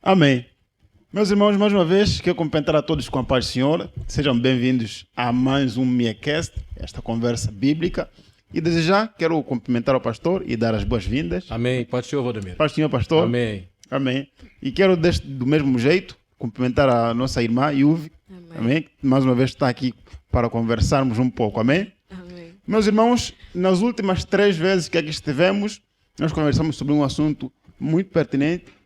Amém. Meus irmãos, mais uma vez, quero cumprimentar a todos com a paz do Senhor. Sejam bem-vindos a mais um MiaCast, esta conversa bíblica. E desejar, quero cumprimentar o pastor e dar as boas-vindas. Amém. Paz do Senhor, Valdemiro. Paz do Senhor, pastor. Amém. Amém. E quero, do mesmo jeito, cumprimentar a nossa irmã, Yuvi. Amém. Que mais uma vez está aqui para conversarmos um pouco. Amém. Amém. Meus irmãos, nas últimas 3 vezes que aqui estivemos, nós conversamos sobre um assunto muito pertinente.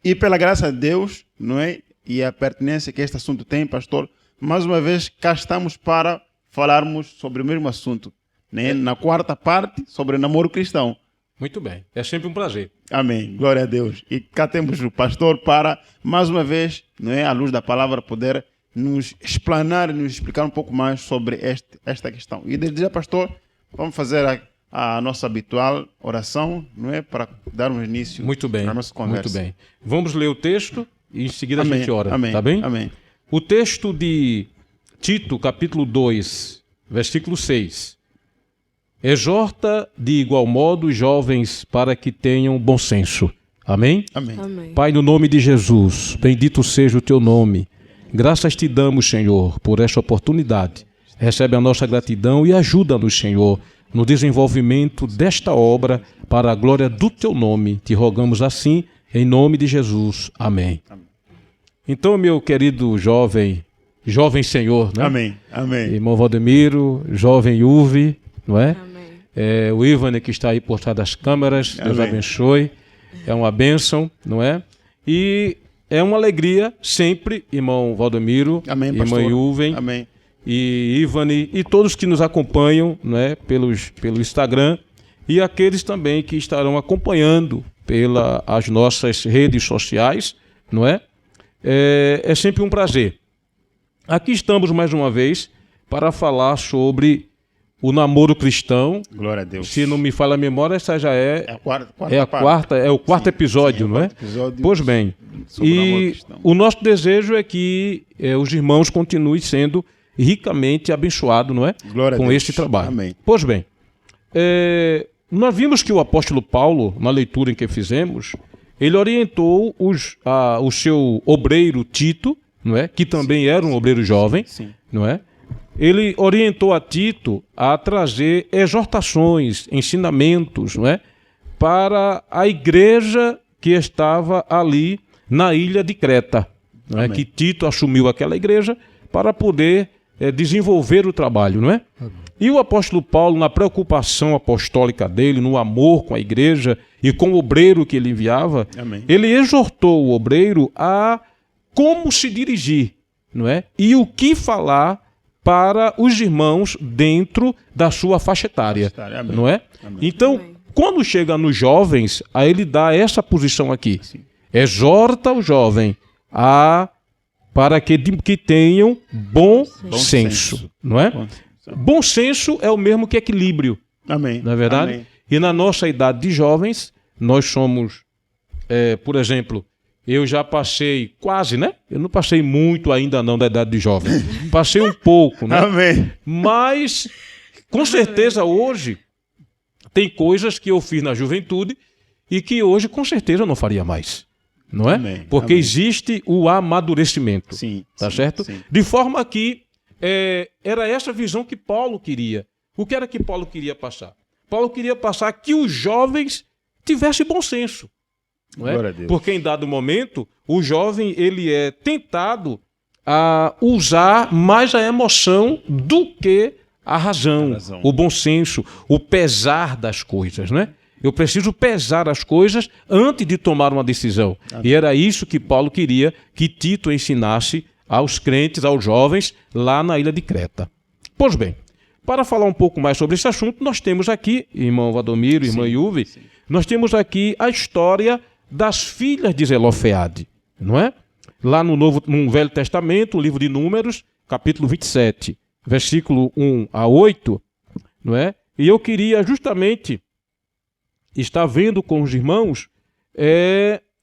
E pela graça de Deus, não é? E a pertinência que este assunto tem, pastor, mais uma vez cá estamos para falarmos sobre o mesmo assunto, né? Na quarta parte, sobre namoro cristão. Muito bem. É sempre um prazer. Amém. Glória a Deus. E cá temos o pastor para, mais uma vez, não é? À luz da palavra, poder nos explanar e nos explicar um pouco mais sobre esta questão. E desde já, pastor, vamos fazer a nossa habitual oração, não é? Para darmos início Muito bem, à nossa conversa. muito bem. Vamos ler o texto e em seguida Amém, a gente ora, amém, tá bem? amém. O texto de Tito, capítulo 2, versículo 6. Exorta de igual modo os jovens para que tenham bom senso. Amém? Amém. Amém. Pai, no nome de Jesus, bendito seja o teu nome. Graças te damos, Senhor, por esta oportunidade. Recebe a nossa gratidão e ajuda-nos, Senhor, no desenvolvimento desta obra para a glória do teu nome. Te rogamos assim, em nome de Jesus. Amém. Então, meu querido jovem senhor, né? Amém. Amém. Irmão Valdemiro, jovem Yuvi, não é? Amém. O Ivan que está aí por trás das câmeras, Deus Amém. abençoe. É uma bênção, não é? E é uma alegria sempre, irmão Valdemiro, Amém, irmã pastor. Yuven, Amém. e Ivani e todos que nos acompanham, né, pelo Instagram e aqueles também que estarão acompanhando pelas nossas redes sociais, não é? É sempre um prazer. Aqui estamos mais uma vez para falar sobre o namoro cristão. Glória a Deus. Se não me falha a memória, essa já é É o quarto episódio, sim, não é? quarto episódio Pois bem. sobre o namoro E cristão. o nosso desejo é que os irmãos continuem sendo ricamente abençoados, não é? Glória a Com Deus. este trabalho. Amém. Pois bem, nós vimos que o apóstolo Paulo, na leitura em que fizemos, ele orientou o seu obreiro Tito, não é? Que também era um obreiro jovem, Sim. não é? Ele orientou a Tito a trazer exortações, ensinamentos, não é? Para a igreja que estava ali na ilha de Creta, não é? Amém. Que Tito assumiu aquela igreja para poder desenvolver o trabalho, não é? E o apóstolo Paulo, na preocupação apostólica dele, no amor com a igreja e com o obreiro que ele enviava, Amém. ele exortou o obreiro a como se dirigir, não é? E o que falar para os irmãos dentro da sua faixa etária, Amém. não é? Amém. Então, Amém. quando chega nos jovens, aí ele dá essa posição aqui. Sim. Exorta o jovem para que tenham bom senso, senso. não é? Bom senso. Bom senso é o mesmo que equilíbrio, Amém. não é verdade? Amém. E na nossa idade de jovens, nós somos, por exemplo, eu já passei quase, né? Eu não passei muito ainda não da idade de jovem. Passei um pouco, né? Amém. Mas, com certeza, hoje, tem coisas que eu fiz na juventude e que hoje, com certeza, eu não faria mais. Não é? Amém. Porque Amém. existe o amadurecimento. Sim. Tá sim, certo? Sim. De forma que era essa visão que Paulo queria. O que era que Paulo queria passar? Paulo queria passar que os jovens tivessem bom senso. Não é? Glória a Deus. Porque em dado momento, o jovem ele é tentado a usar mais a emoção do que a razão, o bom senso, o pesar das coisas, né? Eu preciso pesar as coisas antes de tomar uma decisão. E era isso que Paulo queria que Tito ensinasse aos crentes, aos jovens, lá na ilha de Creta. Pois bem, para falar um pouco mais sobre esse assunto, nós temos aqui, irmão Valdomiro, irmã Yuvi, nós temos aqui a história das filhas de Zelofeade, não é? Lá no Velho Testamento, o livro de Números, capítulo 27, versículo 1 a 8, não é? E eu queria justamente estar vendo com os irmãos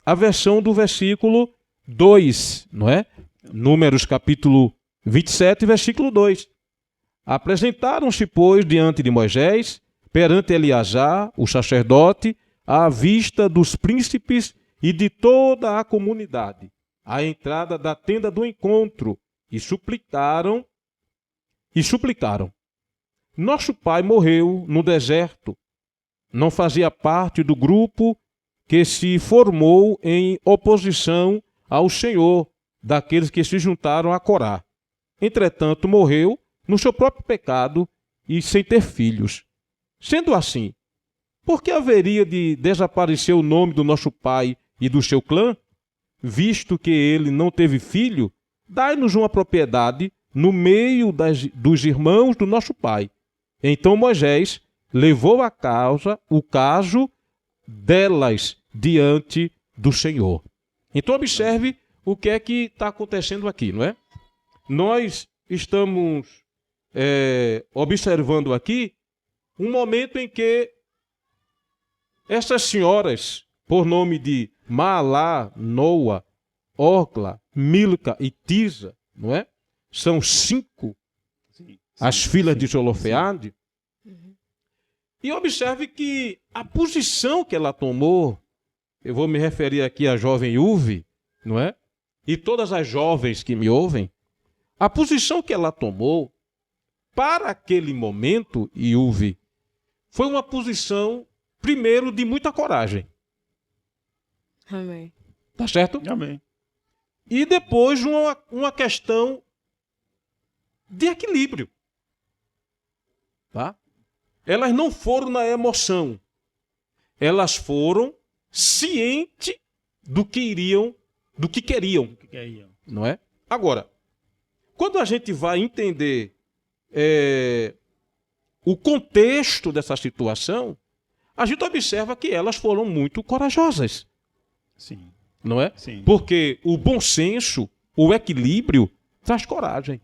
a versão do versículo 2, não é? Números capítulo 27, versículo 2. Apresentaram-se, pois, diante de Moisés, perante Eleazar, o sacerdote, à vista dos príncipes e de toda a comunidade à entrada da tenda do encontro e suplicaram. Nosso pai morreu no deserto. Não fazia parte do grupo que se formou em oposição ao Senhor, daqueles que se juntaram a Corá. Entretanto, morreu no seu próprio pecado e sem ter filhos. Sendo assim, por que haveria de desaparecer o nome do nosso pai e do seu clã? Visto que ele não teve filho, dai-nos uma propriedade no meio dos irmãos do nosso pai. Então Moisés levou o caso delas diante do Senhor. Então observe o que é que está acontecendo aqui, não é? Nós estamos observando aqui um momento em que essas senhoras, por nome de Maalá, Noa, Orcla, Milca e Tisa, não é? São 5 as filhas de Zelofeade. E observe que a posição que ela tomou, eu vou me referir aqui à jovem Uve, não é? E todas as jovens que me ouvem, a posição que ela tomou para aquele momento, Uve, foi uma posição, primeiro, de muita coragem. Amém. Tá certo? Amém. E depois uma questão de equilíbrio. Tá? Elas não foram na emoção. Elas foram cientes do que queriam. Não é? Agora, quando a gente vai entender o contexto dessa situação, a gente observa que elas foram muito corajosas. Sim. Não é? Sim. Porque o bom senso, o equilíbrio, traz coragem.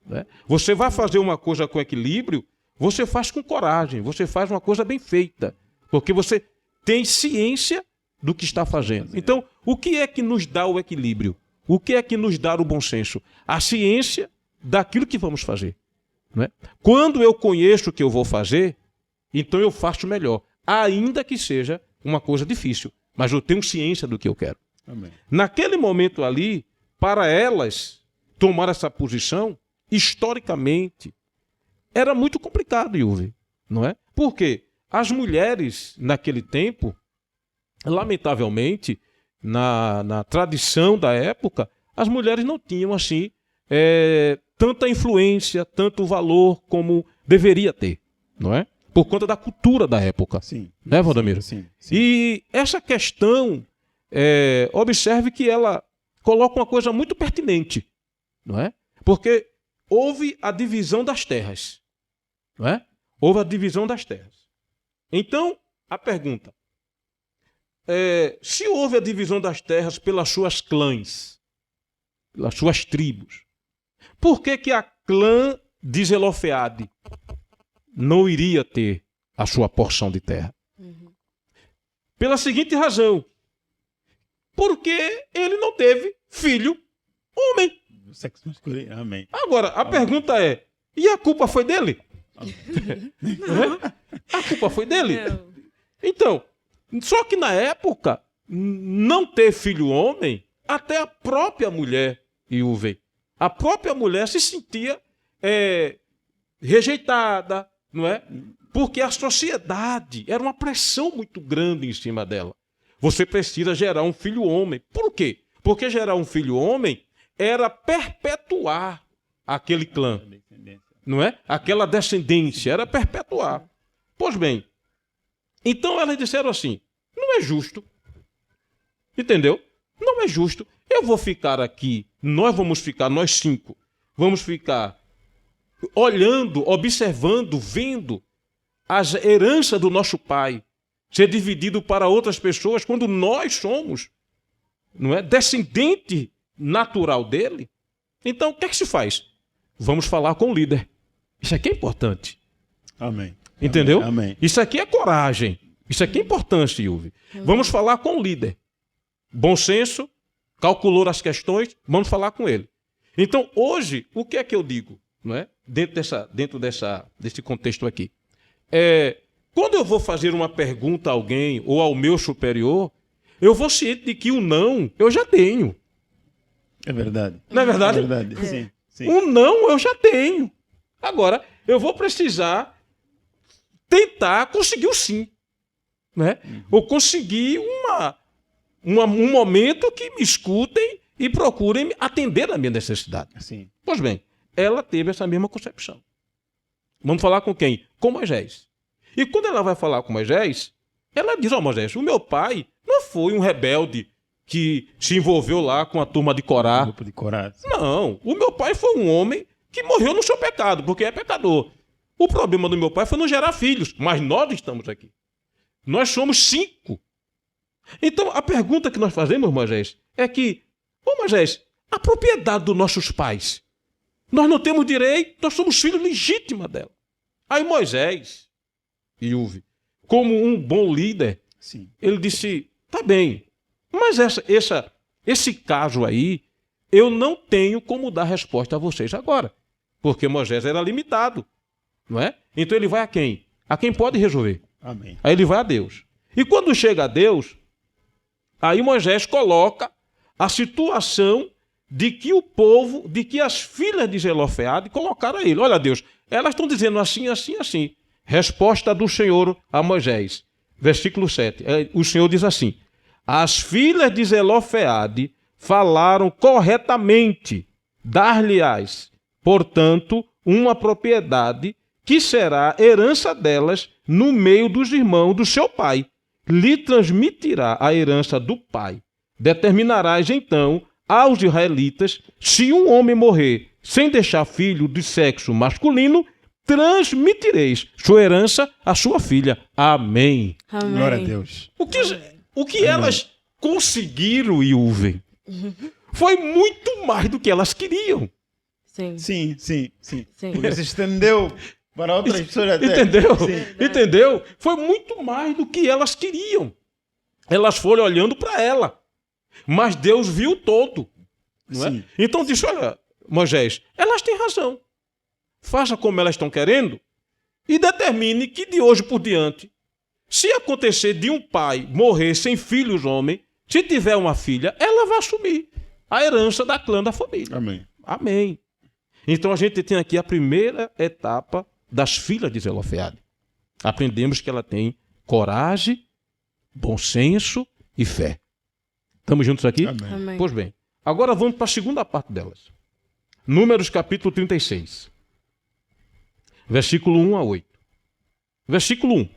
Né? Você vai fazer uma coisa com equilíbrio, você faz com coragem, você faz uma coisa bem feita, porque você tem ciência do que está fazendo. Então, o que é que nos dá o equilíbrio? O que é que nos dá o bom senso? A ciência daquilo que vamos fazer. Não é? Quando eu conheço o que eu vou fazer, então eu faço melhor, ainda que seja uma coisa difícil, mas eu tenho ciência do que eu quero. Amém. Naquele momento ali, para elas tomar essa posição, historicamente, era muito complicado, Yuvi, não é? Porque as mulheres, naquele tempo, lamentavelmente, na tradição da época, as mulheres não tinham, assim, tanta influência, tanto valor como deveria ter, não é? Por conta da cultura da época. Sim. Né, Valdemiro? Sim. E essa questão, observe que ela coloca uma coisa muito pertinente, não é? Porque houve a divisão das terras, não é? Houve a divisão das terras. Então, a pergunta, se houve a divisão das terras pelas suas clãs, pelas suas tribos, por que a clã de Zelofeade não iria ter a sua porção de terra? Pela seguinte razão, porque ele não teve filho homem. Sexo masculino. Amém. Agora, a pergunta é, e a culpa foi dele? A culpa foi dele? Não. Então, só que na época, não ter filho homem, até a própria mulher, Iuve, a própria mulher se sentia rejeitada, não é? Porque a sociedade era uma pressão muito grande em cima dela. Você precisa gerar um filho homem. Por quê? Porque gerar um filho homem era perpetuar aquele clã, não é? Aquela descendência, era perpetuar. Pois bem, então elas disseram assim, não é justo, entendeu? Não é justo. Eu vou ficar aqui, nós 5, vamos ficar olhando, observando, vendo as heranças do nosso pai ser dividido para outras pessoas, quando nós somos, não é, descendente natural dele. Então, o que é que se faz? Vamos falar com o líder. Isso aqui é importante. Amém. Entendeu? Amém. Isso aqui é coragem. Isso aqui é importante, Yuvi. Vamos falar com o líder. Bom senso, calculou as questões, vamos falar com ele. Então, hoje, o que é que eu digo? Não é? Dentro desse contexto aqui. Quando eu vou fazer uma pergunta a alguém ou ao meu superior, eu vou ciente de que o não eu já tenho. É verdade. Não é verdade? É verdade, sim. Sim. O não eu já tenho. Agora, eu vou precisar tentar conseguir o sim. Né? Ou conseguir um momento que me escutem e procurem atender a minha necessidade. Sim. Pois bem, ela teve essa mesma concepção. Vamos falar com quem? Com Moisés. E quando ela vai falar com Moisés, ela diz, Moisés, o meu pai não foi um rebelde que se envolveu lá com a turma de Corá. Grupo de Corá. Não, o meu pai foi um homem que morreu no seu pecado, porque é pecador. O problema do meu pai foi não gerar filhos, mas nós estamos aqui. Nós somos 5. Então, a pergunta que nós fazemos, Moisés, é que, Moisés, a propriedade dos nossos pais, nós não temos direito, nós somos filhos legítimos dela. Aí Moisés, Yuvi, como um bom líder, sim, ele disse, tá bem, mas esse caso aí, eu não tenho como dar resposta a vocês agora, porque Moisés era limitado, não é? Então ele vai a quem? A quem pode resolver. Amém. Aí ele vai a Deus. E quando chega a Deus, aí Moisés coloca a situação de que o povo, de que as filhas de Zelofeade colocaram a ele. Olha, Deus, elas estão dizendo assim, assim, assim. Resposta do Senhor a Moisés. Versículo 7. O Senhor diz assim, as filhas de Zelofeade falaram corretamente, dar-lhe-ás, portanto, uma propriedade que será herança delas no meio dos irmãos do seu pai. Lhe transmitirá a herança do pai. Determinarás, então, aos israelitas, se um homem morrer sem deixar filho de sexo masculino, transmitireis sua herança à sua filha. Amém. Amém. Glória a Deus. O que elas conseguiram, Yuven, foi muito mais do que elas queriam. Sim. Sim, sim, sim. Sim. Porque se estendeu para outras pessoas até. Entendeu? Sim. Entendeu? Foi muito mais do que elas queriam. Elas foram olhando para ela. Mas Deus viu todo. Não é? Sim. Então disse, olha, Moisés, elas têm razão. Faça como elas estão querendo e determine que de hoje por diante, se acontecer de um pai morrer sem filhos homem, se tiver uma filha, ela vai assumir a herança da clã da família. Amém. Amém. Então a gente tem aqui a primeira etapa das filhas de Zelofeade. Aprendemos que ela tem coragem, bom senso e fé. Estamos juntos aqui? Amém. Amém. Pois bem, agora vamos para a segunda parte delas. Números capítulo 36. Versículo 1 a 8. Versículo 1.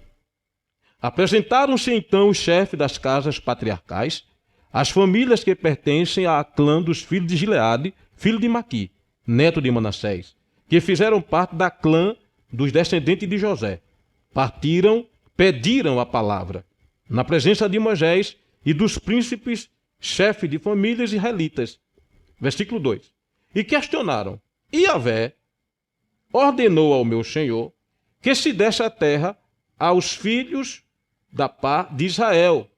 Apresentaram-se então os chefes das casas patriarcais, as famílias que pertencem à clã dos filhos de Gileade, filho de Maqui, neto de Manassés, que fizeram parte da clã dos descendentes de José. Pediram a palavra, na presença de Moisés e dos príncipes, chefes de famílias israelitas. Versículo 2. E questionaram, e Yahvé ordenou ao meu senhor que se desse a terra aos filhos de Israel,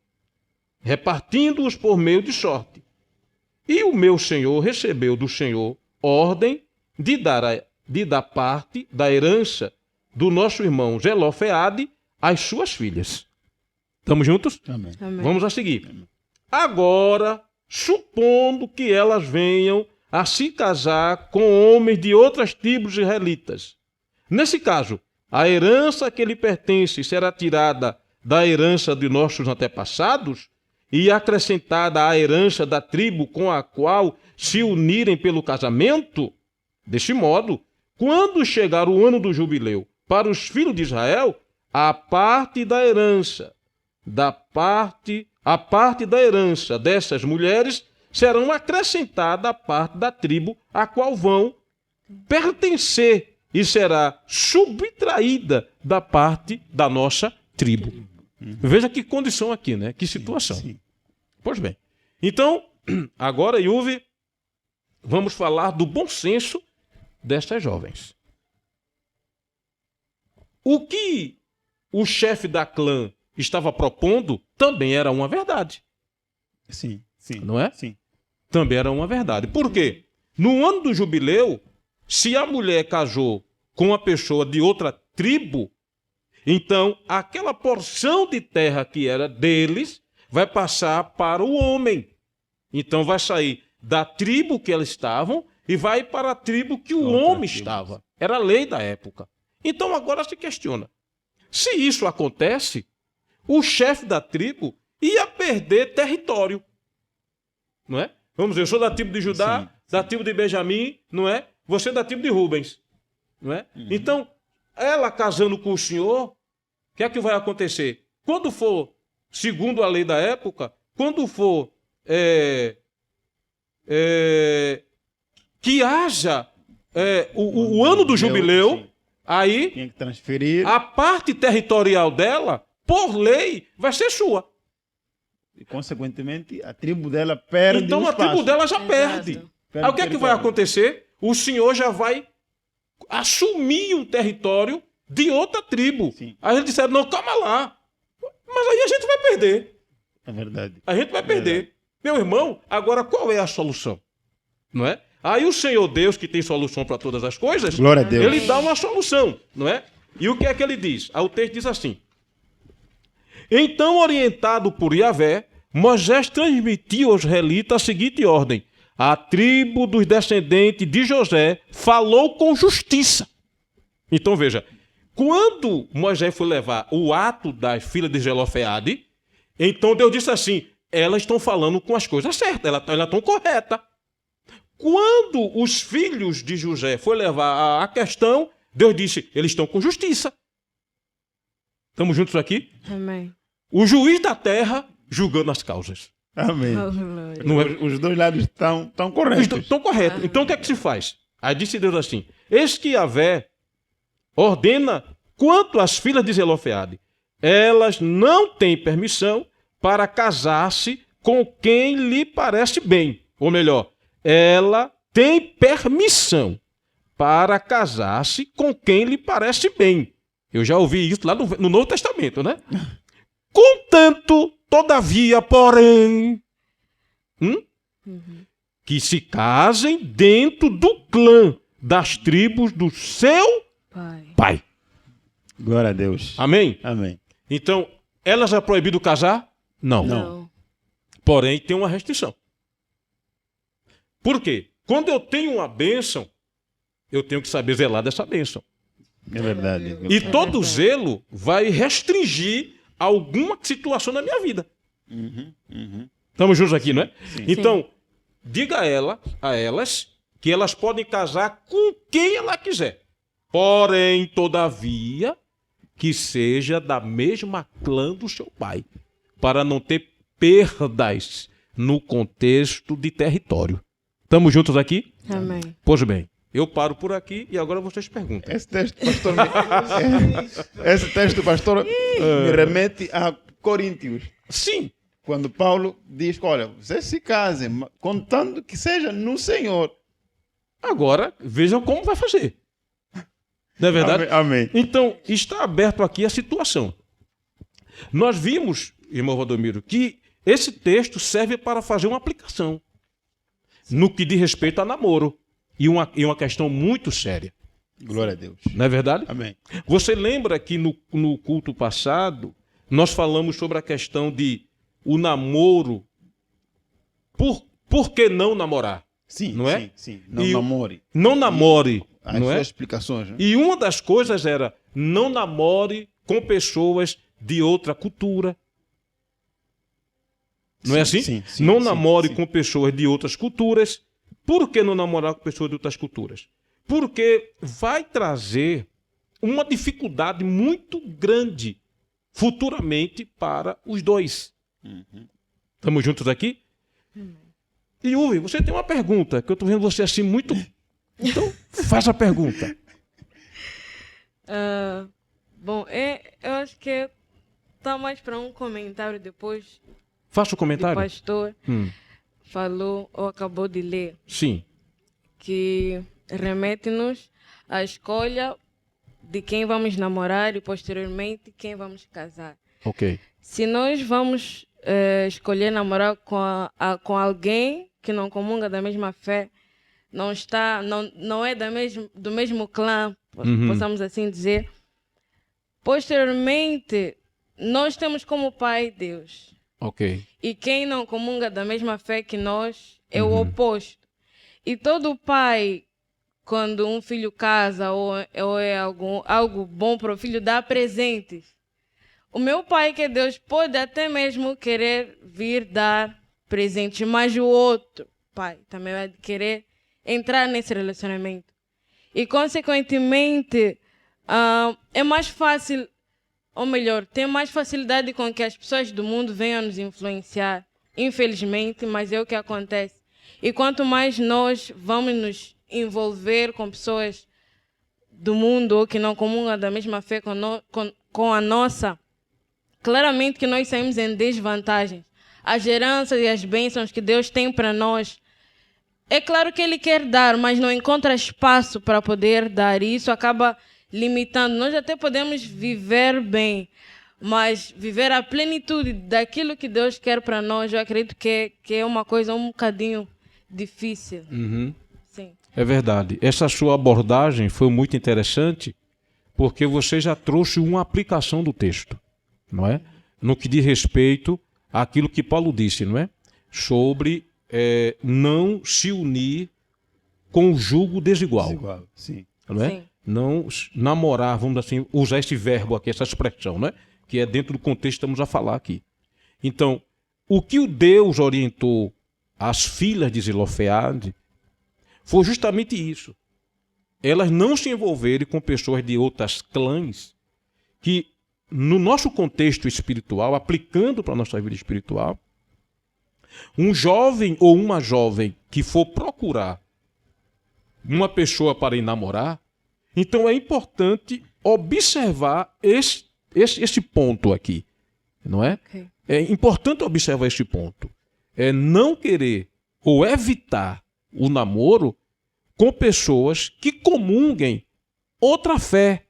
repartindo-os por meio de sorte. E o meu senhor recebeu do Senhor ordem de dar parte da herança do nosso irmão Zelofeade às suas filhas. Estamos juntos? Amém. Amém. Vamos a seguir. Agora, supondo que elas venham a se casar com homens de outras tribos israelitas. Nesse caso, a herança que lhe pertence será tirada da herança de nossos antepassados e acrescentada à herança da tribo com a qual se unirem pelo casamento? Deste modo, quando chegar o ano do jubileu para os filhos de Israel, a parte da herança dessas mulheres serão acrescentada à parte da tribo a qual vão pertencer e será subtraída da parte da nossa tribo. Veja que condição aqui, né? Que situação. Sim. Pois bem. Então, agora, Yuvi, vamos falar do bom senso destas jovens. O que o chefe da clã estava propondo também era uma verdade. Sim, sim. Não é? Sim. Também era uma verdade. Por quê? No ano do jubileu, se a mulher casou com uma pessoa de outra tribo, então aquela porção de terra que era deles, vai passar para o homem. Então vai sair da tribo que eles estavam e vai para a tribo que o homem estava. Era a lei da época. Então agora se questiona. Se isso acontece, o chefe da tribo ia perder território. Não é? Vamos dizer, eu sou da tribo de Judá, sim, da tribo de Benjamim, não é? Você é da tribo de Rubens. Não é? Então, ela casando com o senhor, o que é que vai acontecer? Quando for, segundo a lei da época, quando for que haja o ano do jubileu, sim, aí tinha que transferir. A parte territorial dela, por lei, vai ser sua. E, consequentemente, a tribo dela perde então, o espaço. A tribo dela já perde. Aí o que é que vai acontecer? O senhor já vai assumir um território de outra tribo. Sim. Aí eles disseram, não, calma lá. Mas aí a gente vai perder. É verdade. A gente vai perder. Meu irmão, agora qual é a solução? Não é? Aí o Senhor Deus, que tem solução para todas as coisas, glória a Deus, ele dá uma solução, não é? E o que é que ele diz? Aí o texto diz assim: então, orientado por Yahvé, Moisés transmitiu aos israelitas a seguinte ordem: a tribo dos descendentes de José falou com justiça. Então veja, quando Moisés foi levar o ato das filhas de Zelofeade, então Deus disse assim: elas estão falando com as coisas certas, elas estão corretas. Quando os filhos de José foi levar a questão, Deus disse: eles estão com justiça. Estamos juntos aqui? Amém. O juiz da terra julgando as causas. Amém. Não é? Os dois lados estão corretos. Estão corretos. Então o que é que se faz? Aí disse Deus assim: eis que Yahvé ordena quanto às filhas de Zelofeade, elas não têm permissão para casar-se com quem lhe parece bem. Ou melhor, ela tem permissão para casar-se com quem lhe parece bem. Eu já ouvi isso lá no Novo Testamento, né? Contanto, todavia, porém, que se casem dentro do clã das tribos do seu pai. Glória a Deus. Amém? Amém. Então, elas é proibido casar? Não. Não. Porém, tem uma restrição. Por quê? Quando eu tenho uma bênção, eu tenho que saber zelar dessa bênção. É verdade. E todo zelo vai restringir alguma situação na minha vida. Estamos juntos aqui, não é? Sim. Então, diga a elas que elas podem casar com quem ela quiser. Porém, todavia, que seja da mesma clã do seu pai, para não ter perdas no contexto de território. Estamos juntos aqui? Amém. Pois bem, eu paro por aqui e agora vocês perguntam. Esse texto, pastor, me remete a Coríntios. Sim. Quando Paulo diz, olha, vocês se casem, contando que seja no Senhor. Agora, vejam como vai fazer. Não é verdade? Amém. Então, está aberto aqui a situação. Nós vimos, irmão Valdomiro, que esse texto serve para fazer uma aplicação no que diz respeito a namoro. E uma questão muito séria. Glória a Deus. Não é verdade? Amém. Você lembra que no culto passado, nós falamos sobre a questão de o namoro. Por que não namorar? Sim, não é? Sim. Não namore. Não namore. As não suas é? explicações. Né? E uma das coisas era não namore com pessoas de outra cultura. Não é assim? Sim, não namore com pessoas de outras culturas. Por que não namorar com pessoas de outras culturas? Porque vai trazer uma dificuldade muito grande futuramente para os dois. Estamos juntos aqui? E Uwe, você tem uma pergunta, que eu estou vendo você assim muito... Então, faz a pergunta. Bom, eu acho que está mais para um comentário depois. Faça o comentário. O pastor falou ou acabou de ler. Sim. Que remete-nos à escolha de quem vamos namorar e posteriormente quem vamos casar. Ok. Se nós vamos escolher namorar com alguém que não comunga da mesma fé, não é do mesmo clã, possamos assim dizer, posteriormente nós temos como pai Deus. Ok. E quem não comunga da mesma fé que nós é o oposto. E todo pai, quando um filho casa ou é algo bom para o filho, dá presentes. O meu pai, que é Deus, pode até mesmo querer vir dar presentes, mas o outro pai também vai querer entrar nesse relacionamento. E, consequentemente, é mais fácil, ou melhor, tem mais facilidade com que as pessoas do mundo venham nos influenciar. Infelizmente, mas é o que acontece. E quanto mais nós vamos nos envolver com pessoas do mundo ou que não comungam da mesma fé com a nossa, claramente que nós saímos em desvantagem. As heranças e as bênçãos que Deus tem para nós, é claro que Ele quer dar, mas não encontra espaço para poder dar. E isso acaba limitando. Nós até podemos viver bem, mas viver a plenitude daquilo que Deus quer para nós, eu acredito que é uma coisa um bocadinho difícil. Sim. É verdade. Essa sua abordagem foi muito interessante, porque você já trouxe uma aplicação do texto, não é? No que diz respeito àquilo que Paulo disse, não é? Sobre não se unir com o jugo desigual. Desigual, sim. Não é? Sim. Não namorar, vamos assim, usar esse verbo aqui, essa expressão, né? Que é dentro do contexto que estamos a falar aqui. Então, o que o Deus orientou às filhas de Zelofeade foi justamente isso. Elas não se envolverem com pessoas de outras clãs que, no nosso contexto espiritual, aplicando para a nossa vida espiritual, um jovem ou uma jovem que for procurar uma pessoa para ir namorar, então é importante observar esse ponto aqui, não é? Okay. É importante observar esse ponto. É não querer ou evitar o namoro com pessoas que comunguem outra fé.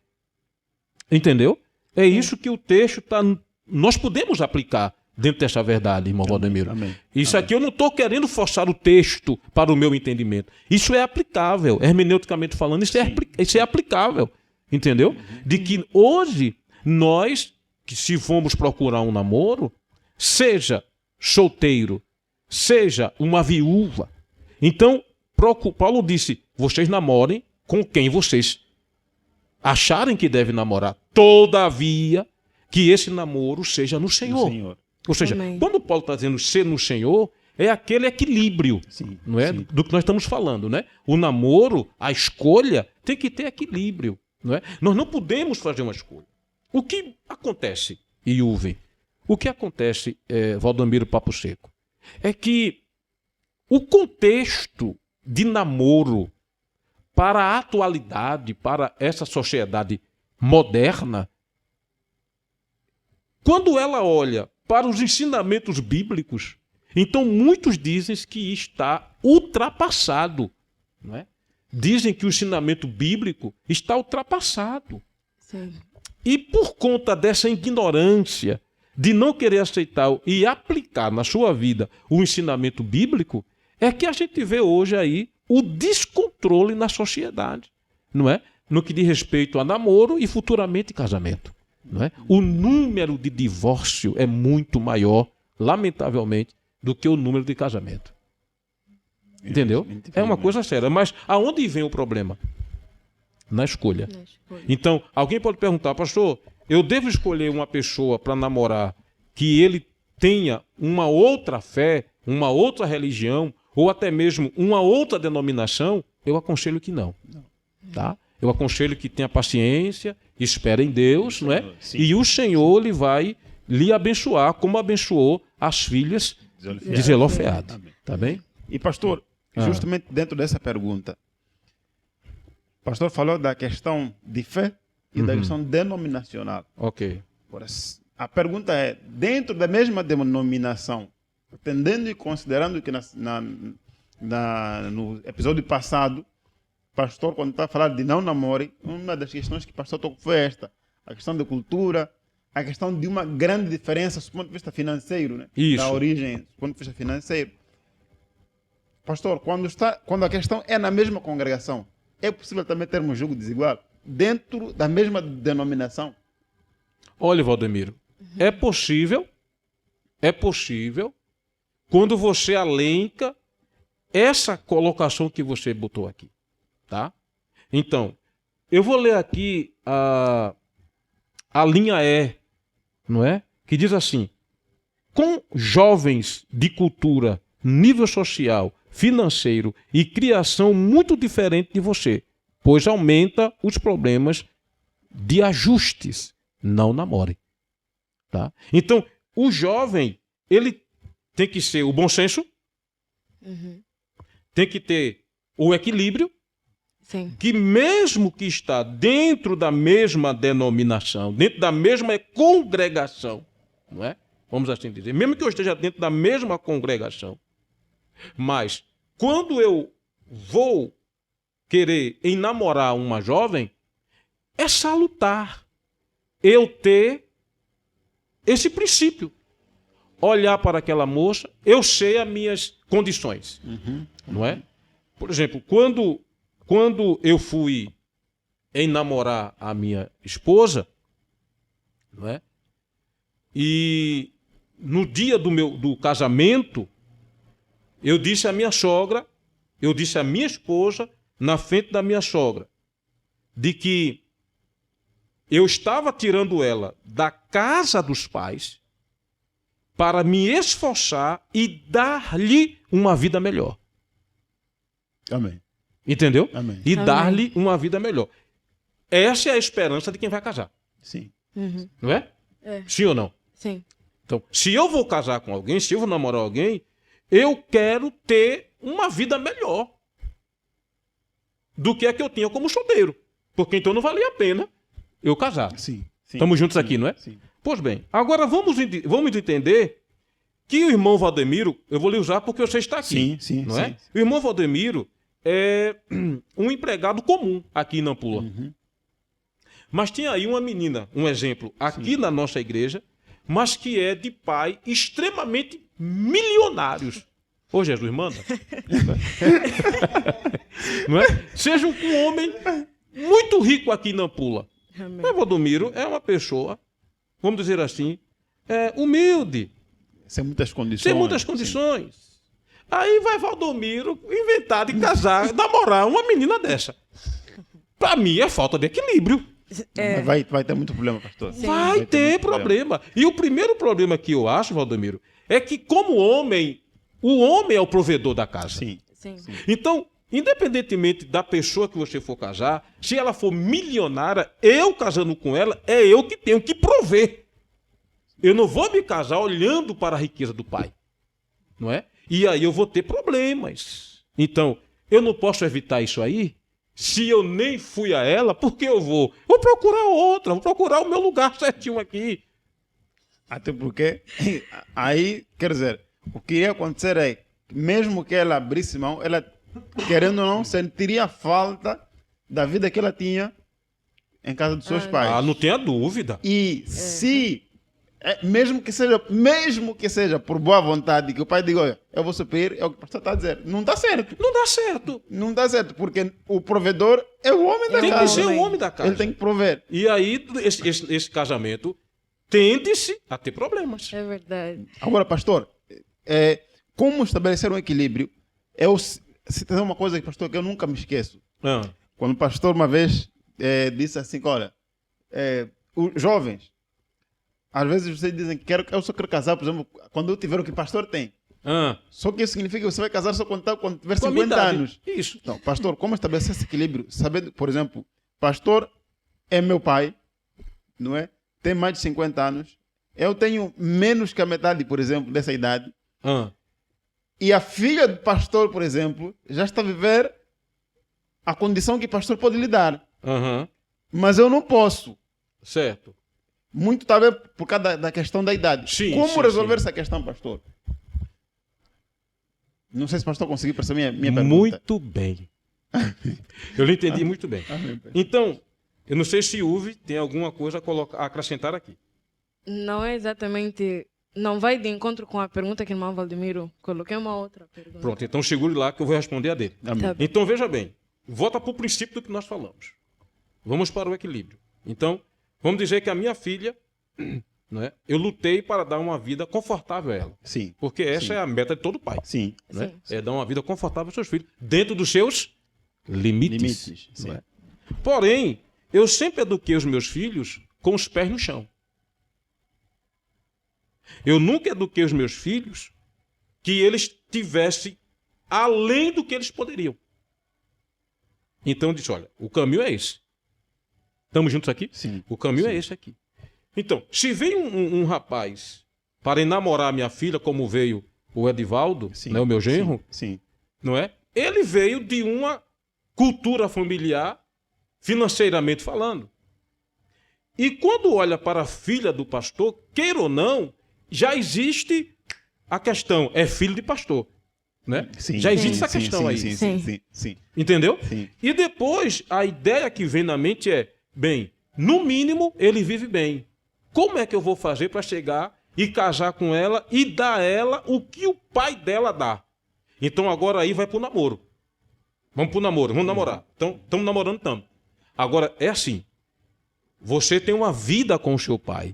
Entendeu? É isso que o texto está... Nós podemos aplicar dentro dessa verdade, irmão Valdemiro. Isso aqui eu não estou querendo forçar o texto para o meu entendimento. Isso é aplicável, hermeneuticamente falando, isso é aplicável. Entendeu? De que hoje nós, que se formos procurar um namoro, seja solteiro, seja uma viúva. Então, Paulo disse, vocês namorem com quem vocês acharem que devem namorar. Todavia, que esse namoro seja no Senhor. Ou seja, Amém. quando Paulo está dizendo ser no Senhor, é aquele equilíbrio, não é? Sim. Do que nós estamos falando, né? O namoro, a escolha, tem que ter equilíbrio, não é? Nós não podemos fazer uma escolha. O que acontece, Iuve? O que acontece, Valdemiro Papo Seco, é que o contexto de namoro para a atualidade, para essa sociedade moderna, quando ela olha para os ensinamentos bíblicos, então muitos dizem que está ultrapassado, não é? Dizem que o ensinamento bíblico está ultrapassado. Sim. E por conta dessa ignorância de não querer aceitar e aplicar na sua vida o ensinamento bíblico, é que a gente vê hoje aí o descontrole na sociedade, não é? No que diz respeito a namoro e futuramente casamento. Não é? O número de divórcio é muito maior, lamentavelmente, do que o número de casamento. Entendeu? É uma coisa séria. Mas aonde vem o problema? Na escolha. Então, alguém pode perguntar, pastor, eu devo escolher uma pessoa para namorar que ele tenha uma outra fé, uma outra religião, ou até mesmo uma outra denominação? Eu aconselho que não. Tá? Eu aconselho que tenha paciência, espere em Deus, não é? Sim. E o Senhor ele vai lhe abençoar, como abençoou as filhas de Zelofeade. Tá bem? E pastor, justamente dentro dessa pergunta, o pastor falou da questão de fé e da questão denominacional. Ok. Agora, a pergunta é, dentro da mesma denominação, entendendo e considerando que no episódio passado, pastor, quando está a falar de não namore, uma das questões que o pastor tocou foi esta. A questão da cultura, a questão de uma grande diferença do ponto de vista financeiro, né? Isso. Da origem, do ponto de vista financeiro. Pastor, quando a questão é na mesma congregação, é possível também termos um julgo desigual dentro da mesma denominação? Olha, Valdemiro, é possível é possível quando você alenca essa colocação que você botou aqui, tá? Então, eu vou ler aqui a linha E, não é? Que diz assim: com jovens de cultura, nível social, financeiro e criação muito diferente de você, pois aumenta os problemas de ajustes. Não namore, tá? Então, o jovem, ele tem que ser o bom senso, tem que ter o equilíbrio, Sim. que mesmo que está dentro da mesma denominação, dentro da mesma congregação, não é? Vamos assim dizer, mesmo que eu esteja dentro da mesma congregação, mas quando eu vou querer enamorar uma jovem, é salutar eu ter esse princípio. Olhar para aquela moça, eu sei as minhas condições, não é? Por exemplo, quando eu fui enamorar a minha esposa, não é? E no dia do casamento, eu disse à minha sogra, eu disse à minha esposa, na frente da minha sogra, de que eu estava tirando ela da casa dos pais para me esforçar e dar-lhe uma vida melhor. Amém. Entendeu? Amém. E Amém. dar-lhe uma vida melhor. Essa é a esperança de quem vai casar. Sim. Não é? É. Sim ou não? Sim. Então, se eu vou casar com alguém, se eu vou namorar alguém, eu quero ter uma vida melhor do que a que eu tinha como solteiro. Porque então não valia a pena eu casar. Sim. Estamos juntos aqui, não é? Sim. Pois bem, agora vamos entender que o irmão Valdemiro, eu vou lhe usar porque você está aqui. Sim, não é? O irmão Valdemiro é um empregado comum aqui em Nampula. Mas tinha aí uma menina, um exemplo, aqui na nossa igreja, mas que é de pai extremamente milionários. Ô Jesus, manda. Não é? Seja um homem muito rico aqui em Nampula. Amém. Mas Valdomiro é uma pessoa, vamos dizer assim, humilde, Sem muitas condições. sem muitas condições. Aí vai Valdomiro inventar de casar, namorar uma menina dessa. Para mim é falta de equilíbrio. Mas vai ter muito problema, pastor. Vai ter muito problema. E o primeiro problema que eu acho, Valdomiro, é que como homem, o homem é o provedor da casa. Sim. Sim. Então, independentemente da pessoa que você for casar, se ela for milionária, eu casando com ela, é eu que tenho que prover. Eu não vou me casar olhando para a riqueza do pai. Não é? E aí eu vou ter problemas. Então, eu não posso evitar isso aí. Se eu nem fui a ela, por que eu vou? Vou procurar outra, vou procurar o meu lugar certinho aqui. Até porque, aí, quer dizer, o que ia acontecer é, mesmo que ela abrisse mão, ela, querendo ou não, sentiria falta da vida que ela tinha em casa dos seus pais. Ah, não tenha dúvida. E se, mesmo que seja por boa vontade, que o pai diga, olha, eu vou suprir, é o que o pastor está a dizer. Não dá certo. Não dá certo. Não dá certo, porque o provedor é o homem da Tem que casa. ser o homem da casa. Ele tem que prover. E aí, esse casamento tende-se a ter problemas. É verdade. Agora, pastor, como estabelecer um equilíbrio? Se tem uma coisa, pastor, que eu nunca me esqueço. Ah, Quando o pastor uma vez disse assim, olha, os jovens, às vezes vocês dizem que eu só quero casar, por exemplo, quando eu tiver o que o pastor tem. Só que isso significa que você vai casar só quando tiver com a 50 idade. anos. Isso. Então, pastor, como estabelecer esse equilíbrio? Sabendo, por exemplo, pastor é meu pai, não é? Tem mais de 50 anos. Eu tenho menos que a metade, por exemplo, dessa idade. Ah, E a filha do pastor, por exemplo, já está a viver a condição que o pastor pode lhe dar. aham. Mas eu não posso. Certo. Muito talvez por causa da questão da idade. Sim, Como sim, resolver sim. essa questão, pastor? Não sei se o pastor conseguiu perceber minha pergunta. Muito bem. Eu lhe entendi muito bem. Amém, pai. Então, eu não sei se Uve tem alguma coisa a acrescentar aqui. Não é exatamente. Não vai de encontro com a pergunta que o irmão Valdemiro coloquei uma outra pergunta. Pronto, então segure lá que eu vou responder a dele. Amém. Tá bem. Então, veja bem. Volta para o princípio do que nós falamos. Vamos para o equilíbrio. Então, vamos dizer que a minha filha, não é? Eu lutei para dar uma vida confortável a ela. Sim. Porque essa Sim. é a meta de todo pai. Sim. Né? Sim. É dar uma vida confortável aos seus filhos, dentro dos seus limites. Sim. Não é? Porém, eu sempre eduquei os meus filhos com os pés no chão. Eu nunca eduquei os meus filhos que eles tivessem além do que eles poderiam. Então eu disse, olha, o caminho é esse. Estamos juntos aqui? Sim. O caminho é esse aqui. Então, se vem um rapaz para enamorar minha filha, como veio o Edivaldo, né, o meu genro, Sim. não é? Ele veio de uma cultura familiar, financeiramente falando. E quando olha para a filha do pastor, queira ou não, já existe a questão, é filho de pastor. Né? Sim. Já existe essa questão aí. Sim. Entendeu? Sim. E depois, a ideia que vem na mente é, bem, no mínimo, ele vive bem. Como é que eu vou fazer para chegar e casar com ela e dar a ela o que o pai dela dá? Então agora aí vai pro namoro. Vamos pro namoro, vamos namorar. Então, estamos namorando, estamos. Agora, é assim. Você tem uma vida com o seu pai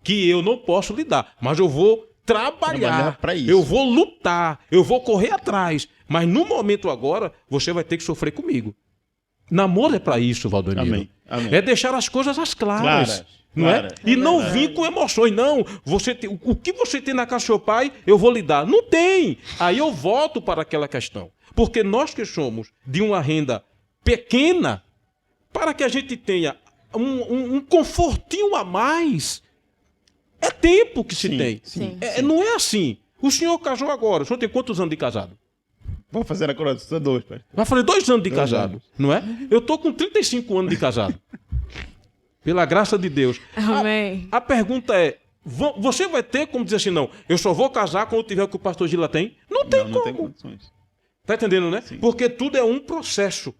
que eu não posso lhe dar, mas eu vou trabalhar para isso. Eu vou lutar, eu vou correr atrás. Mas no momento agora, você vai ter que sofrer comigo. Namoro é para isso, Valdomiro. Amém. Amém. É deixar as coisas às claras. Não claras. é? E não vir com emoções. Não, o que você tem na casa do seu pai, eu vou lhe dar. Não tem. Aí eu volto para aquela questão. Porque nós que somos de uma renda pequena, para que a gente tenha um confortinho a mais, é tempo que se tem. Sim. Não é assim. O senhor casou agora. O senhor tem quantos anos de casado? Vou fazer agora só 2, pai. Vai fazer 2 anos de 2 casado, anos. não é? Eu tô com 35 anos de casado. Pela graça de Deus. Amém. A pergunta é, você vai ter como dizer assim, não, eu só vou casar quando tiver o que o pastor Gila tem? Não tem Não tem como. condições. Tá entendendo, né? Sim. Porque tudo é um processo.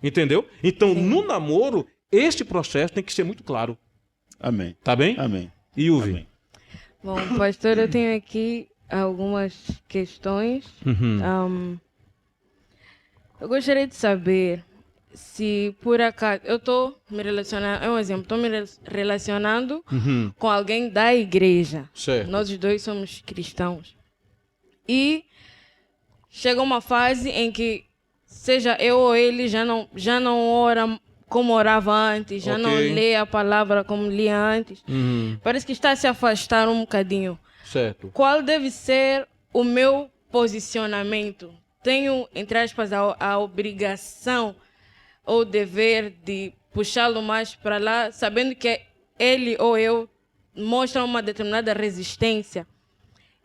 Entendeu? Então, no namoro, esse processo tem que ser muito claro. Amém. Tá bem? Amém. E Uvi? Amém. Bom, pastor, eu tenho aqui algumas questões. Eu gostaria de saber se por acaso eu estou me relacionando, é um exemplo, estou me relacionando com alguém da igreja. Certo. Nós os dois somos cristãos. E chega uma fase em que seja eu ou ele já não ora como orava antes, já não lê a palavra como lia antes. Parece que está a se afastar um bocadinho. Certo. Qual deve ser o meu posicionamento? Tenho, entre aspas, a obrigação ou dever de puxá-lo mais para lá, sabendo que ele ou eu mostram uma determinada resistência.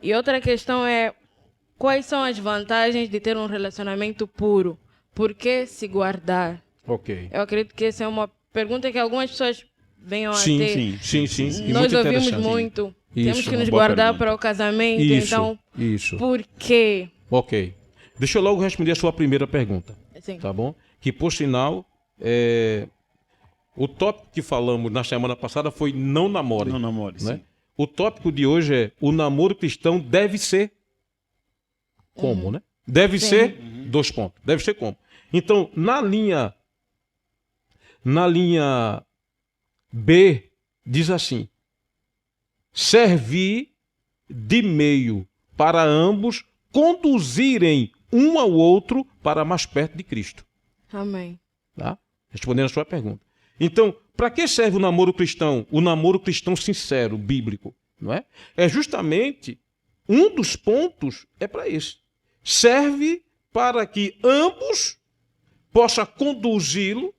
E outra questão é, quais são as vantagens de ter um relacionamento puro? Por que se guardar? Ok. Eu acredito que essa é uma pergunta que algumas pessoas venham a ter. Sim. E Nós muito ouvimos interessante. muito. Isso, Temos que uma nos boa guardar pergunta. para o casamento. Isso, Então, isso. por quê? Ok. Deixa eu logo responder a sua primeira pergunta. Sim. Tá bom? Que, por sinal, o tópico que falamos na semana passada foi não namore. Não namore, Né? sim. O tópico de hoje é o namoro cristão deve ser como, né? Deve ser, 2 pontos. Deve ser como. Então, na linha B, diz assim: servir de meio para ambos conduzirem um ao outro para mais perto de Cristo. Amém. Tá? Respondendo a sua pergunta. Então, para que serve o namoro cristão? O namoro cristão sincero, bíblico, não é? É justamente um dos pontos é para esse. Serve para que ambos possam conduzi-lo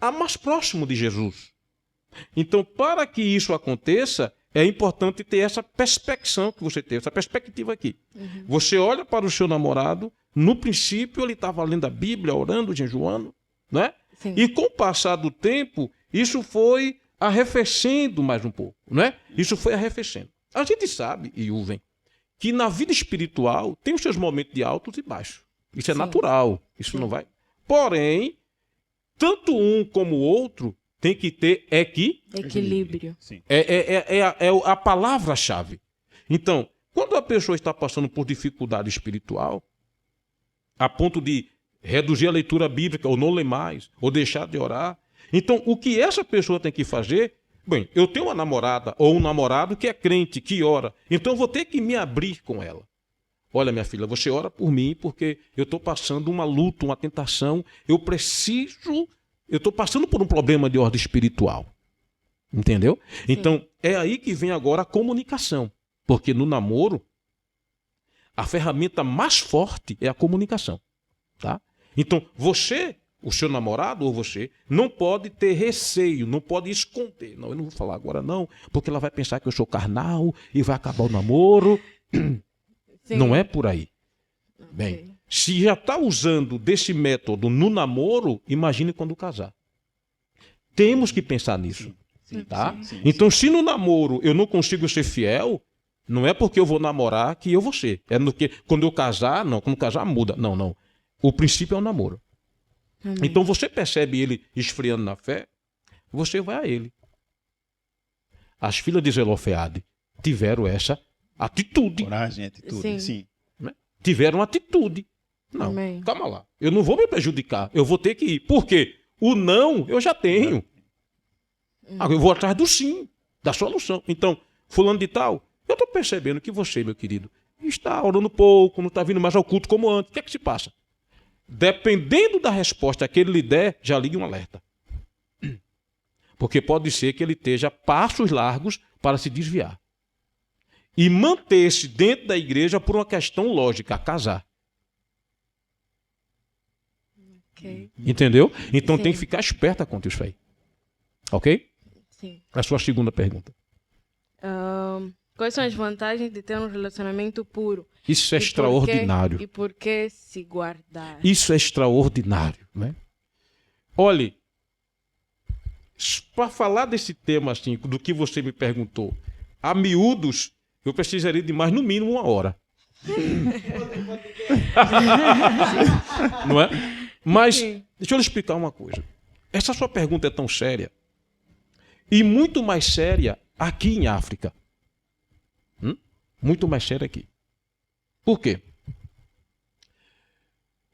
a mais próximo de Jesus. Então, para que isso aconteça, é importante ter essa perspecção que você teve, essa perspectiva aqui. Você olha para o seu namorado, no princípio ele estava lendo a Bíblia, orando, jejuando, né? Sim. E com o passar do tempo, isso foi arrefecendo mais um pouco, né? Isso foi arrefecendo. A gente sabe, Iuven, que na vida espiritual tem os seus momentos de altos e baixos. Isso é natural, isso não vai... Porém, tanto um como o outro tem que ter Equilíbrio. Sim. é a palavra-chave. Então, quando a pessoa está passando por dificuldade espiritual, a ponto de reduzir a leitura bíblica, ou não ler mais, ou deixar de orar, então o que essa pessoa tem que fazer Bem, eu tenho uma namorada ou um namorado que é crente, que ora. Então eu vou ter que me abrir com ela. Olha, minha filha, você ora por mim porque eu estou passando uma luta, uma tentação. Eu estou passando por um problema de ordem espiritual. Entendeu? Sim. Então, é aí que vem agora a comunicação. Porque no namoro, a ferramenta mais forte é a comunicação. Tá? Então, você, o seu namorado ou você, não pode ter receio, não pode esconder. Não, eu não vou falar agora não, porque ela vai pensar que eu sou carnal e vai acabar o namoro. Sim. Não é por aí. Okay. Bem, se já está usando desse método no namoro, imagine quando casar. Temos que pensar nisso. Sim. Tá? Sim. Então, se no namoro eu não consigo ser fiel, não é porque eu vou namorar que eu vou ser. É no que quando eu casar, não, quando casar muda. Não, não. O princípio é o namoro. Amém. Então você percebe ele esfriando na fé, você vai a ele. As filhas de Zelofeade tiveram essa atitude. Coragem, atitude, sim. Tiveram atitude. Não, amém. Calma lá. Eu não vou me prejudicar. Eu vou ter que ir. Por quê? O não eu já tenho. Eu vou atrás do sim, da solução. Então, fulano de tal, eu estou percebendo que você, meu querido, está orando pouco, não está vindo mais ao culto como antes. O que é que se passa? Dependendo da resposta que ele lhe der, já ligue um alerta. Porque pode ser que ele esteja passos largos para se desviar. E manter-se dentro da igreja por uma questão lógica, casar. Okay. Entendeu? Então sim. Tem que ficar esperta contra isso aí. Ok? Sim. A sua segunda pergunta. Quais são as vantagens de ter um relacionamento puro? Isso é extraordinário. E por que se guardar? Isso é extraordinário, né? Olhe, para falar desse tema assim, do que você me perguntou, a miúdos, eu precisaria de mais no mínimo 1 hora. Não é? Mas, deixa eu lhe explicar uma coisa. Essa sua pergunta é tão séria, e muito mais séria aqui em África. Muito mais séria aqui. Por quê?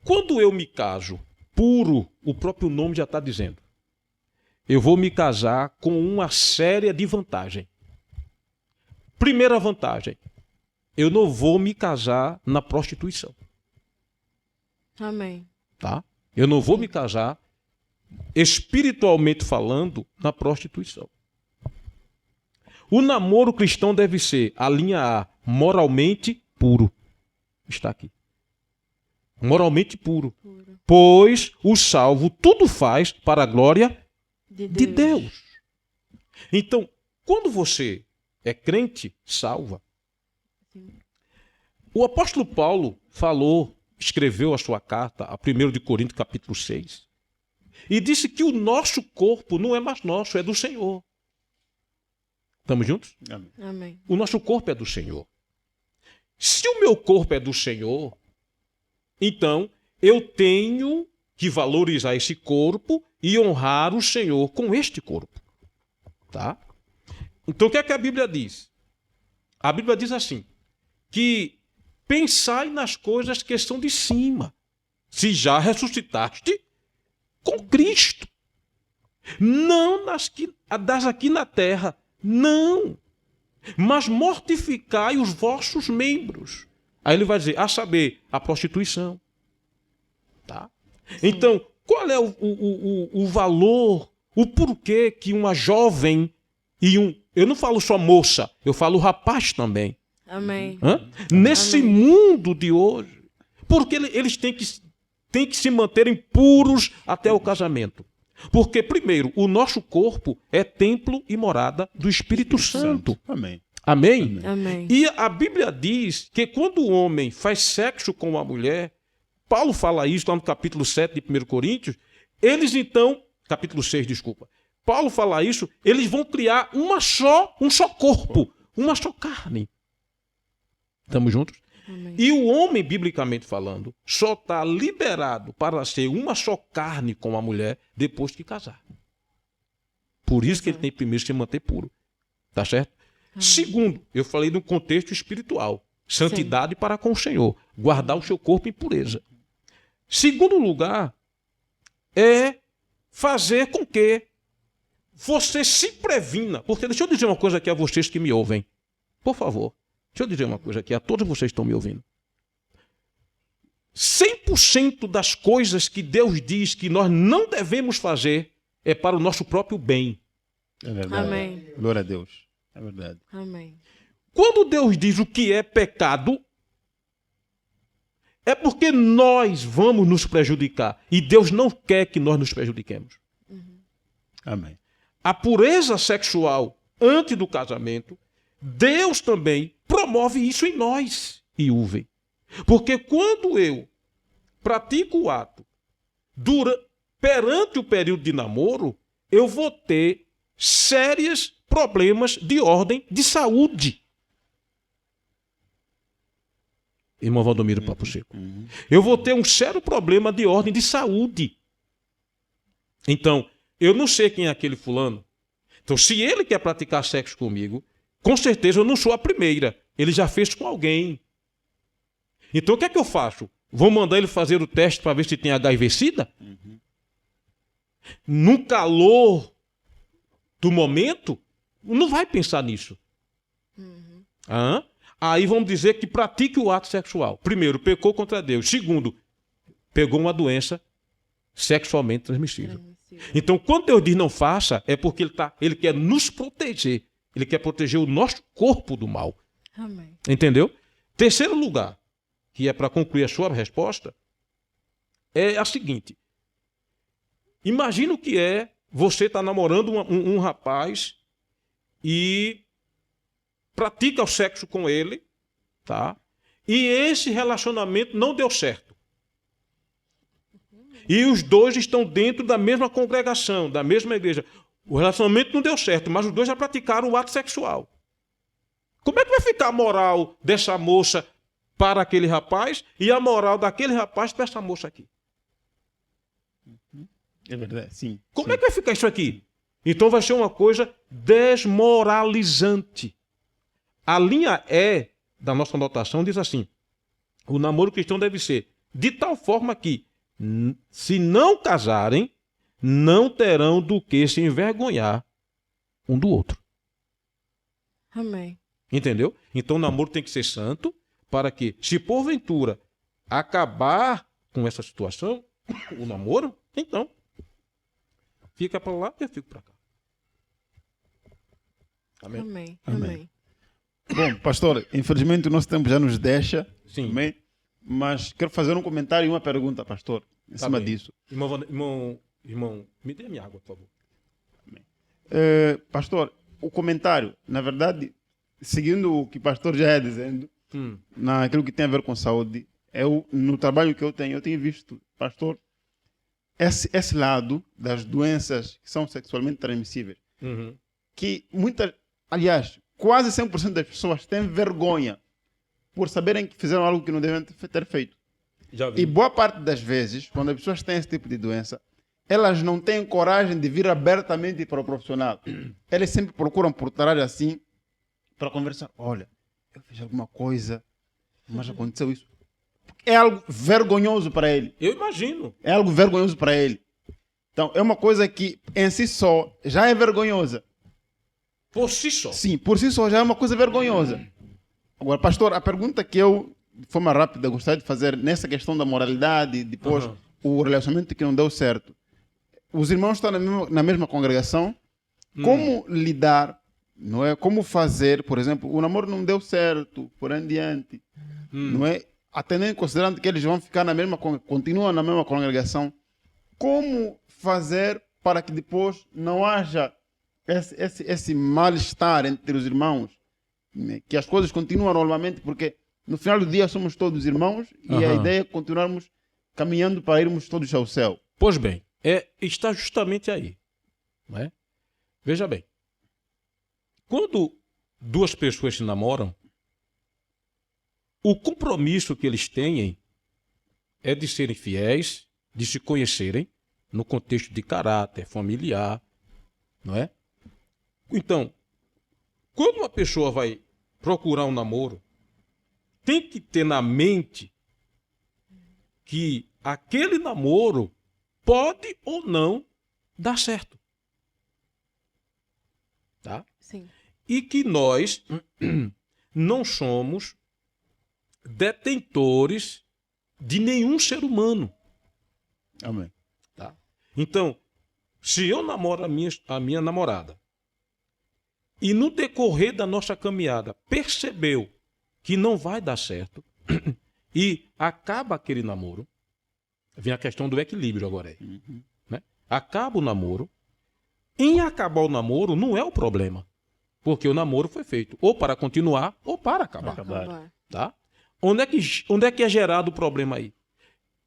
Quando eu me caso puro, o próprio nome já está dizendo. Eu vou me casar com uma série de vantagens. Primeira vantagem, eu não vou me casar na prostituição. Amém. Tá? Eu não vou me casar, espiritualmente falando, na prostituição. O namoro cristão deve ser a linha A, moralmente puro. Está aqui. Moralmente puro. Pois o salvo tudo faz para a glória de Deus. Então, quando você é crente, salva. O apóstolo Paulo escreveu a sua carta, a 1 de Coríntios, capítulo 6, e disse que o nosso corpo não é mais nosso, é do Senhor. Estamos juntos? Amém. O nosso corpo é do Senhor. Se o meu corpo é do Senhor, então eu tenho que valorizar esse corpo e honrar o Senhor com este corpo. Tá? Então o que é que a Bíblia diz? A Bíblia diz assim, que pensai nas coisas que são de cima, se já ressuscitaste com Cristo. Não das aqui na terra, não. Mas mortificai os vossos membros. Aí ele vai dizer, a saber, a prostituição. Tá? Então, qual é o valor, o porquê que uma jovem e eu não falo só moça, eu falo rapaz também. Amém. Nesse Amém. mundo de hoje. Porque eles têm que se manterem puros até o casamento. Porque, primeiro, o nosso corpo é templo e morada do Espírito Santo. Amém. Amém? Amém. E a Bíblia diz que quando o homem faz sexo com uma mulher, Paulo fala isso lá no capítulo 7 de 1 Coríntios, eles então, capítulo 6, desculpa, Paulo fala isso, eles vão criar um só corpo, uma só carne. Estamos juntos? Amém. E o homem, biblicamente falando, só está liberado para ser uma só carne com a mulher depois que casar. Por isso que ele tem primeiro que se manter puro. Tá certo? Amém. Segundo, eu falei no contexto espiritual. Santidade Sim. para com o Senhor. Guardar o seu corpo em pureza. Segundo lugar, é fazer com que você se previna. Porque deixa eu dizer uma coisa aqui a vocês que me ouvem. Por favor, deixa eu dizer uma coisa aqui a todos vocês que estão me ouvindo. 100% das coisas que Deus diz que nós não devemos fazer é para o nosso próprio bem. É verdade. Amém. Glória a Deus. É verdade. Amém. Quando Deus diz o que é pecado, é porque nós vamos nos prejudicar. E Deus não quer que nós nos prejudiquemos. Amém. A pureza sexual antes do casamento, Deus também promove isso em nós, Iuve. Porque quando eu pratico o ato perante o período de namoro, eu vou ter sérios problemas de ordem de saúde. Irmão Valdomiro Papo Seco. Eu vou ter um sério problema de ordem de saúde. Então, eu não sei quem é aquele fulano. Então, se ele quer praticar sexo comigo, com certeza eu não sou a primeira. Ele já fez com alguém. Então, o que é que eu faço? Vou mandar ele fazer o teste para ver se tem HIV-Sida? No calor do momento, não vai pensar nisso. Aí vamos dizer que pratique o ato sexual. Primeiro, pecou contra Deus. Segundo, pegou uma doença sexualmente transmissível. Então, quando Deus diz não faça, é porque ele quer nos proteger. Ele quer proteger o nosso corpo do mal. Amém. Entendeu? Terceiro lugar, que é para concluir a sua resposta, é a seguinte. Imagina o que é você estar namorando um rapaz e pratica o sexo com ele, tá? E esse relacionamento não deu certo. E os dois estão dentro da mesma congregação, da mesma igreja. O relacionamento não deu certo, mas os dois já praticaram o ato sexual. Como é que vai ficar a moral dessa moça para aquele rapaz e a moral daquele rapaz para essa moça aqui? É verdade, sim. Como é que vai ficar isso aqui? Então vai ser uma coisa desmoralizante. A linha E da nossa anotação diz assim: o namoro cristão deve ser de tal forma que, se não casarem, não terão do que se envergonhar um do outro. Amém. Entendeu? Então o namoro tem que ser santo para que, se porventura acabar com essa situação, o namoro, então, fica para lá e eu fico para cá. Amém? Amém. Amém. Amém. Bom, pastor, infelizmente o nosso tempo já nos deixa. Sim. Amém? Mas quero fazer um comentário e uma pergunta, pastor, em cima bem. disso. Irmão, me dê minha água, por favor. Pastor, o comentário, na verdade, seguindo o que o pastor já é dizendo, naquilo que tem a ver com saúde, no trabalho que eu tenho visto, pastor, esse lado das doenças que são sexualmente transmissíveis, que aliás, quase 100% das pessoas têm vergonha por saberem que fizeram algo que não devem ter feito. Já vi. E boa parte das vezes, quando as pessoas têm esse tipo de doença, elas não têm coragem de vir abertamente para o profissional. Eles sempre procuram por trás assim, para conversar. Olha, eu fiz alguma coisa, mas aconteceu isso. É algo vergonhoso para ele. Eu imagino. É algo vergonhoso para ele. Então, é uma coisa que em si só já é vergonhosa. Por si só. Sim, por si só já é uma coisa vergonhosa. Agora, pastor, a pergunta que eu, de forma rápida, gostaria de fazer nessa questão da moralidade, depois o relacionamento que não deu certo. Os irmãos estão na mesma congregação. Como lidar, não é? Como fazer, por exemplo, o namoro não deu certo, por aí em diante, não é? Até nem considerando que eles vão ficar continuam na mesma congregação. Como fazer para que depois não haja esse mal-estar entre os irmãos, né? Que as coisas continuam normalmente, porque no final do dia somos todos irmãos e a ideia é continuarmos caminhando para irmos todos ao céu. Pois bem, está justamente aí. Não é? Veja bem, quando duas pessoas se namoram, o compromisso que eles têm é de serem fiéis, de se conhecerem no contexto de caráter familiar, não é? Então, quando uma pessoa vai procurar um namoro, tem que ter na mente que aquele namoro pode ou não dar certo. Sim. E que nós não somos detentores de nenhum ser humano. Amém. Tá? Então, se eu namoro a minha namorada e no decorrer da nossa caminhada percebeu que não vai dar certo e acaba aquele namoro, vem a questão do equilíbrio agora aí. Né? Acaba o namoro. Em acabar o namoro não é o problema. Porque o namoro foi feito ou para continuar ou para acabar. Tá? Onde é que é gerado o problema aí?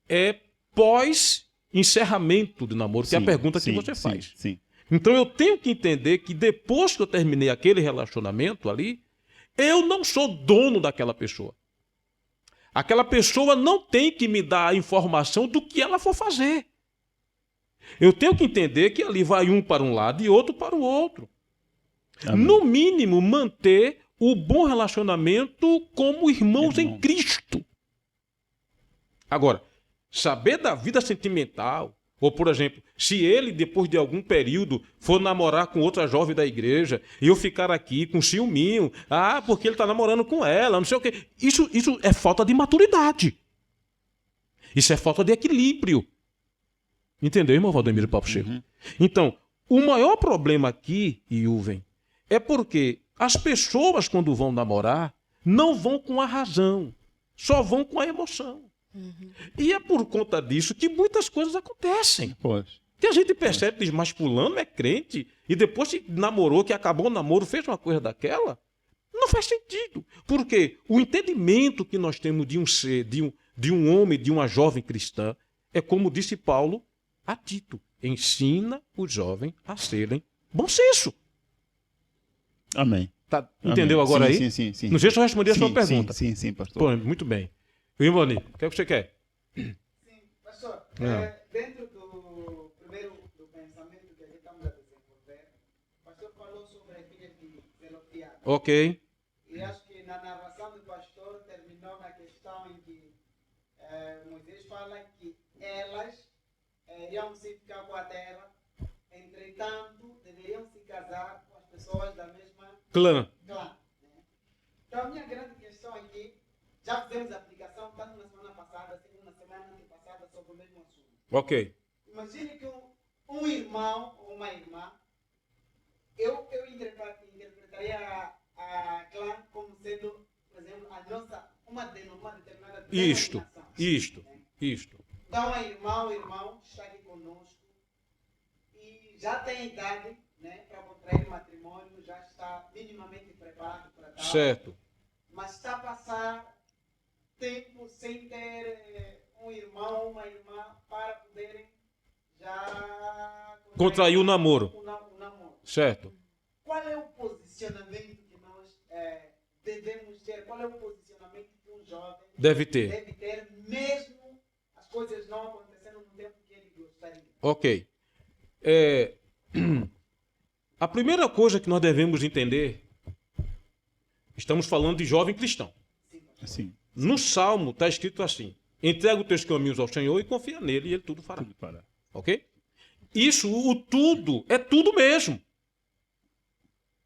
É pós-encerramento do namoro, que é a pergunta que você faz. Sim. Então eu tenho que entender que depois que eu terminei aquele relacionamento ali, eu não sou dono daquela pessoa. Aquela pessoa não tem que me dar a informação do que ela for fazer. Eu tenho que entender que ali vai um para um lado e outro para o outro. Amém. No mínimo, manter o bom relacionamento como irmãos em Cristo. Agora, saber da vida sentimental, ou, por exemplo, se ele, depois de algum período, for namorar com outra jovem da igreja, e eu ficar aqui com ciúminho, porque ele está namorando com ela, não sei o quê. Isso é falta de maturidade. Isso é falta de equilíbrio. Entendeu, irmão Valdemiro Papo Cheio? Então, o maior problema aqui, Iuven, é porque as pessoas, quando vão namorar, não vão com a razão, só vão com a emoção. E é por conta disso que muitas coisas acontecem. Pois. Que a gente percebe, diz, mas fulano é crente, e depois que namorou, que acabou o namoro, fez uma coisa daquela, não faz sentido. Porque o entendimento que nós temos de um ser, de um homem, de uma jovem cristã, é como disse Paulo a Tito, ensina os jovens a serem bom senso. Amém. Tá, entendeu agora aí? Sim. Não sei se eu respondi a sua pergunta. Sim, pastor. Pô, muito bem. Ivone, o que é que você quer? Sim, pastor, dentro do primeiro do pensamento que a gente estamos a desenvolver, o pastor falou sobre a filha de Zelofiado. Ok. E acho que na narração do pastor terminou na questão em que Moisés fala que elas iriam se ficar com a terra, entretanto, deveriam se casar com as pessoas da mesma Clã. né? Então, a minha grande questão aqui, já fizemos a aplicação tanto na semana passada, como na semana antepassada, sobre o mesmo assunto. Ok. Imagine que um irmão ou uma irmã, eu interpretaria a clã como sendo, por exemplo, uma determinada denominação. Isto. Então, a irmã ou irmão está aqui conosco e já tem idade, né, para contrair matrimônio, já está minimamente preparado para tal. Certo. Mas está a passar tempo sem ter um irmão ou uma irmã para poderem já Contrair o namoro. O namoro. Certo. Qual é o posicionamento que nós devemos ter? Qual é o posicionamento que um jovem Deve ter. mesmo as coisas não acontecendo no tempo que ele gostaria? Ok. A primeira coisa que nós devemos entender, estamos falando de jovem cristão. Sim. No Salmo está escrito assim: entrega os teus caminhos ao Senhor e confia nele e ele tudo fará. Ok? Isso, o tudo, é tudo mesmo.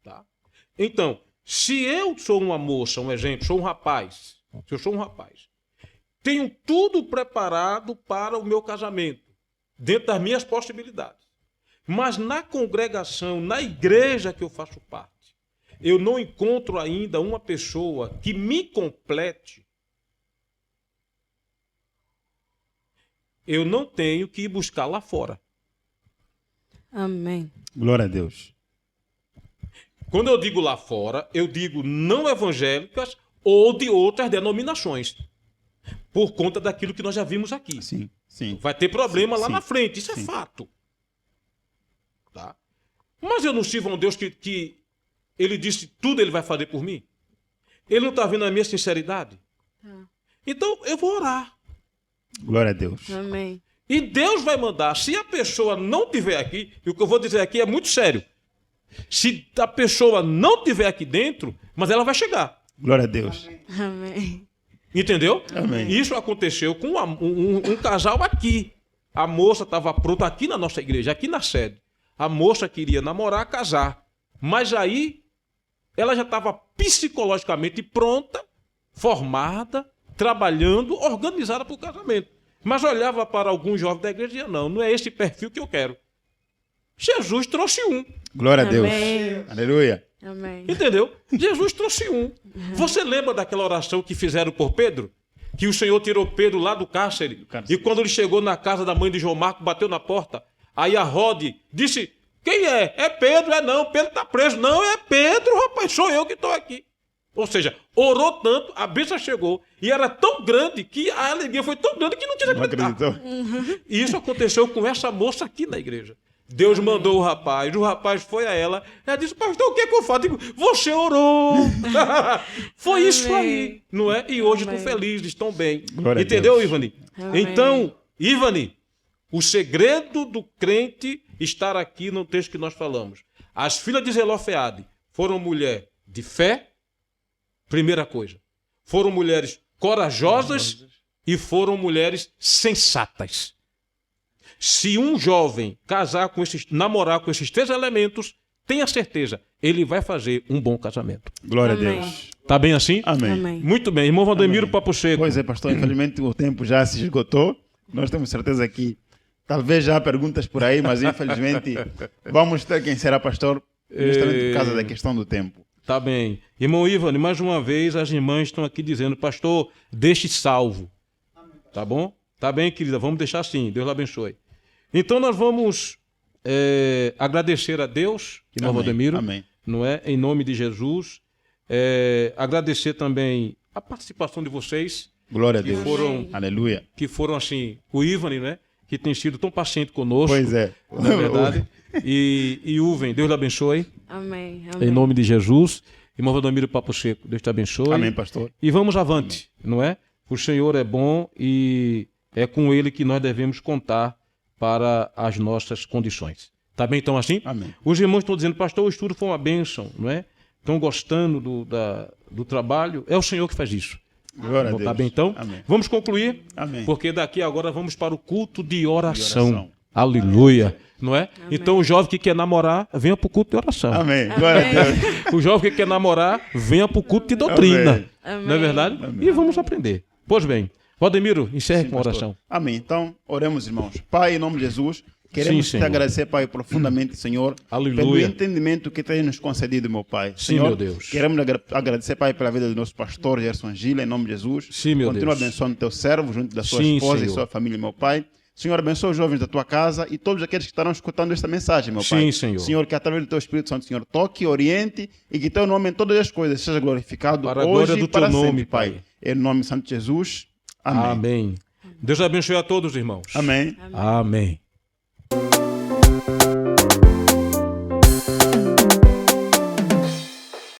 Tá? Então, se eu sou uma moça, um exemplo, sou um rapaz, se eu sou um rapaz, tenho tudo preparado para o meu casamento, dentro das minhas possibilidades. Mas na congregação, na igreja que eu faço parte, eu não encontro ainda uma pessoa que me complete. Eu não tenho que ir buscar lá fora. Amém. Glória a Deus. Quando eu digo lá fora, eu digo não evangélicas ou de outras denominações. Por conta daquilo que nós já vimos aqui. Sim. Vai ter problema lá sim, na frente, isso é fato. Tá? Mas eu não sirvo a um Deus que ele disse tudo ele vai fazer por mim? Ele não está vendo a minha sinceridade? Então eu vou orar. Glória a Deus. Amém. E Deus vai mandar. Se a pessoa não estiver aqui, e o que eu vou dizer aqui é muito sério. Se a pessoa não estiver aqui dentro, mas ela vai chegar. Glória a Deus. Amém. Entendeu? Amém. Isso aconteceu com um casal aqui. A moça estava pronta aqui na nossa igreja, aqui na sede. A moça queria namorar, casar. Mas aí ela já estava psicologicamente pronta, formada, trabalhando, organizada para o casamento. Mas olhava para alguns jovens da igreja e dizia, não é esse perfil que eu quero. Jesus trouxe um. Glória a Deus. Amém. Aleluia. Amém. Entendeu? Jesus trouxe um. Você lembra daquela oração que fizeram por Pedro? Que o Senhor tirou Pedro lá do cárcere. E quando ele chegou na casa da mãe de João Marcos, bateu na porta. Aí a Rode disse, quem é? É Pedro? É não, Pedro está preso. Não, é Pedro, rapaz, sou eu que estou aqui. Ou seja, orou tanto, a bênção chegou, e era tão grande que a alegria foi tão grande que não tinha Não acreditado. acreditou? E isso aconteceu com essa moça aqui na igreja. Deus mandou o rapaz foi a ela disse, pastor, o que é que eu faço? Digo, você orou. Foi isso aí, não é? E hoje estão felizes, estão bem. Glória a Entendeu, Deus. Ivani? Amém. Então, Ivani, o segredo do crente estar aqui no texto que nós falamos. As filhas de Zelofeade foram mulheres de fé, primeira coisa. Foram mulheres corajosas e foram mulheres sensatas. Se um jovem namorar com esses 3 elementos, tenha certeza, ele vai fazer um bom casamento. Glória Amém. a Deus. Tá bem assim? Amém. Amém. Muito bem. Irmão Valdemiro, Papo Seco. Pois é, pastor, infelizmente o tempo já se esgotou. Nós temos certeza que talvez já há perguntas por aí, mas infelizmente vamos ter quem será pastor justamente por causa da questão do tempo. Tá bem. Irmão Ivani, mais uma vez as irmãs estão aqui dizendo, pastor, deixe salvo. Tá bom? Tá bem, querida, vamos deixar assim. Deus lhe abençoe. Então nós vamos agradecer a Deus, irmão Amém. Valdemiro, Amém. não é? Em nome de Jesus. Agradecer também a participação de vocês, Glória a que Deus. foram, Aleluia. que foram assim, o Ivani, né? Que tem sido tão paciente conosco. Pois é. Não é verdade? E Uven, Deus lhe abençoe. Amém. Amém. Em nome de Jesus. Irmão Valdomiro Papo Seco, Deus te abençoe. Amém, pastor. E vamos avante, não é? O Senhor é bom e é com Ele que nós devemos contar para as nossas condições. Tá bem então assim? Amém. Os irmãos estão dizendo, pastor, o estudo foi uma bênção, não é? Estão gostando do trabalho. É o Senhor que faz isso. Glória a Deus. Tá bem então? Amém. Vamos concluir, Amém. porque daqui agora vamos para o culto de oração. De oração. Aleluia. Não é? Então o jovem que quer namorar, venha para o culto de oração. Amém. Glória a Deus. O jovem que quer namorar, venha para o culto de doutrina. Amém. Não é verdade? E vamos aprender. Pois bem, Valdemiro, encerre Sim, com a pastor. oração. Amém. Então, oremos, irmãos. Pai, em nome de Jesus, queremos Sim, te Senhor. agradecer, Pai, profundamente, Senhor, Aleluia. pelo entendimento que tens nos concedido, meu Pai. Sim, Senhor, meu Deus. queremos agradecer, Pai, pela vida do nosso pastor Gerson Gila, em nome de Jesus. Sim, meu Continua Deus. abençoando teu servo, junto da sua Sim, esposa Senhor. e sua família, meu Pai. Senhor, abençoa os jovens da tua casa e todos aqueles que estarão escutando esta mensagem, meu Pai. Sim, Senhor. Senhor, que através do teu Espírito Santo, Senhor, toque, oriente e que teu nome em todas as coisas seja glorificado Para a hoje glória e do para teu nome, sempre, Pai. Pai. Em nome santo de Jesus. Amém. Amém. Deus abençoe a todos, irmãos. Amém. Amém.